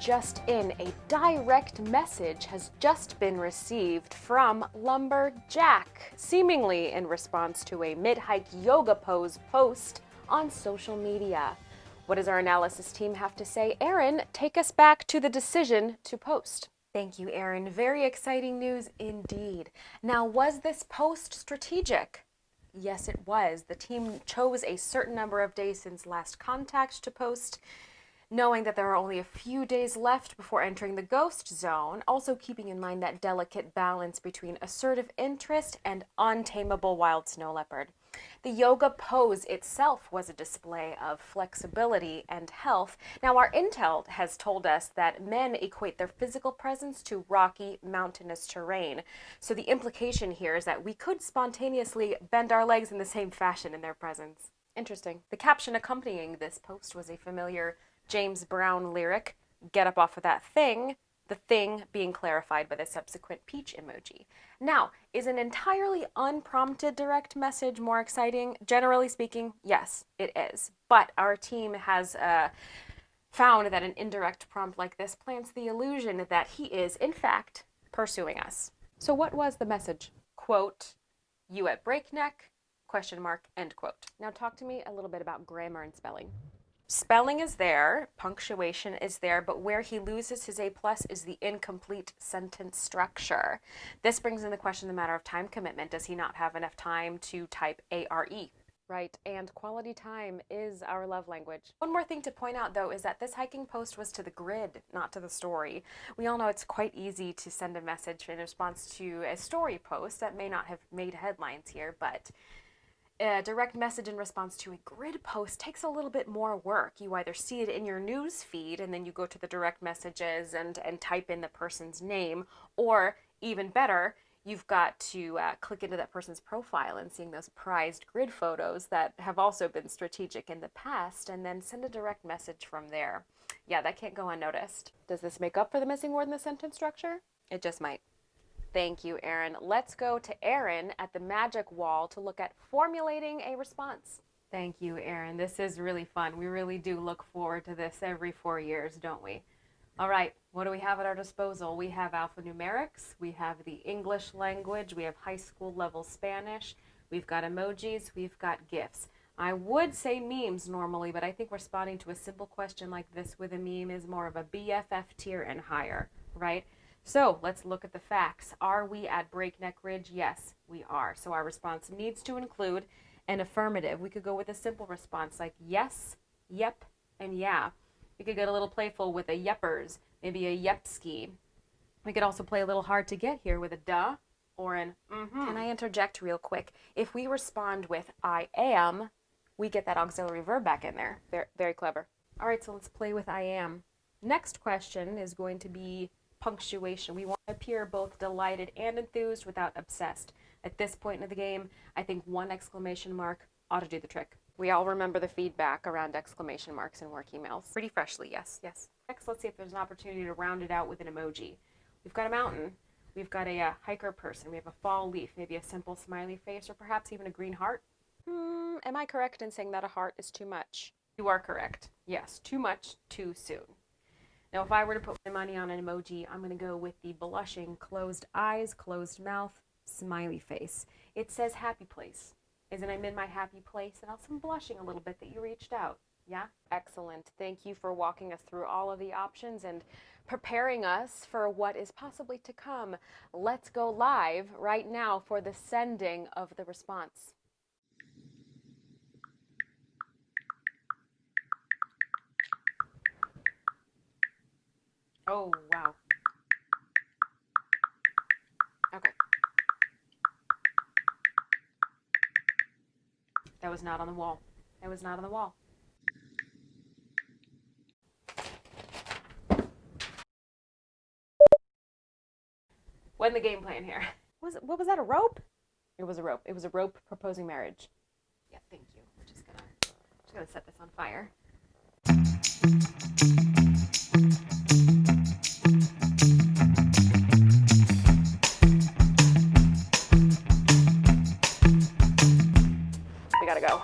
just in, a direct message has just been received from Lumberjack, seemingly in response to a mid-hike yoga pose post on social media. What does our analysis team have to say? Erin, take us back to the decision to post. Thank you, Erin. Very exciting news indeed. Now, was this post strategic? Yes, it was. The team chose a certain number of days since last contact to post, knowing that there are only a few days left before entering the ghost zone, also keeping in mind that delicate balance between assertive interest and untamable wild snow leopard. The yoga pose itself was a display of flexibility and health. Now, our intel has told us that men equate their physical presence to rocky, mountainous terrain. So the implication here is that we could spontaneously bend our legs in the same fashion in their presence. Interesting. The caption accompanying this post was a familiar James Brown lyric, "Get up off of that thing," the thing being clarified by the subsequent peach emoji. Now, is an entirely unprompted direct message more exciting? Generally speaking, yes, it is. But our team has found that an indirect prompt like this plants the illusion that he is, in fact, pursuing us. So what was the message? Quote, "You at breakneck?" Question mark, end quote. Now talk to me a little bit about grammar and spelling. Spelling is there, punctuation is there, but where he loses his A+ is the incomplete sentence structure. This brings in the question the matter of time commitment. Does he not have enough time to type ARE? Right, and quality time is our love language. One more thing to point out, though, is that this hiking post was to the grid, not to the story. We all know it's quite easy to send a message in response to a story post that may not have made headlines here, but a direct message in response to a grid post takes a little bit more work. You either see it in your news feed and then you go to the direct messages and type in the person's name, or even better, you've got to click into that person's profile and seeing those prized grid photos that have also been strategic in the past, and then send a direct message from there. Yeah, that can't go unnoticed. Does this make up for the missing word in the sentence structure? It just might. Thank you, Erin. Let's go to Erin at the magic wall to look at formulating a response. Thank you, Erin. This is really fun. We really do look forward to this every 4 years, don't we? All right, what do we have at our disposal? We have alphanumerics, we have the English language, we have high school level Spanish, we've got emojis, we've got GIFs. I would say memes normally, but I think responding to a simple question like this with a meme is more of a BFF tier and higher, right? So let's look at the facts. Are we at breakneck ridge? Yes, we are. So our response needs to include an affirmative. We could go with a simple response like yes, yep, and yeah. We could get a little playful with a yeppers, maybe a yepski. We could also play a little hard to get here with a duh or an mm-hmm. Can I interject real quick? If we respond with I am, we get that auxiliary verb back in there. Very, very clever. All right, so let's play with I am. Next question is going to be punctuation. We want to appear both delighted and enthused without obsessed. At this point in the game, I think one exclamation mark ought to do the trick. We all remember the feedback around exclamation marks in work emails. Pretty freshly, yes, yes. Next, let's see if there's an opportunity to round it out with an emoji. We've got a mountain. We've got a hiker person. We have a fall leaf, maybe a simple smiley face, or perhaps even a green heart. Am I correct in saying that a heart is too much? You are correct. Yes, too much, too soon. Now, if I were to put my money on an emoji, I'm going to go with the blushing, closed eyes, closed mouth, smiley face. It says happy place. Isn't I'm in my happy place? And also I'm blushing a little bit that you reached out. Yeah? Excellent. Thank you for walking us through all of the options and preparing us for what is possibly to come. Let's go live right now for the sending of the response. Oh, wow. Okay. That was not on the wall. That was not on the wall. What in the game plan here? What was that, a rope? It was a rope. It was a rope proposing marriage. Yeah, thank you. We're just gonna set this on fire. We gotta go.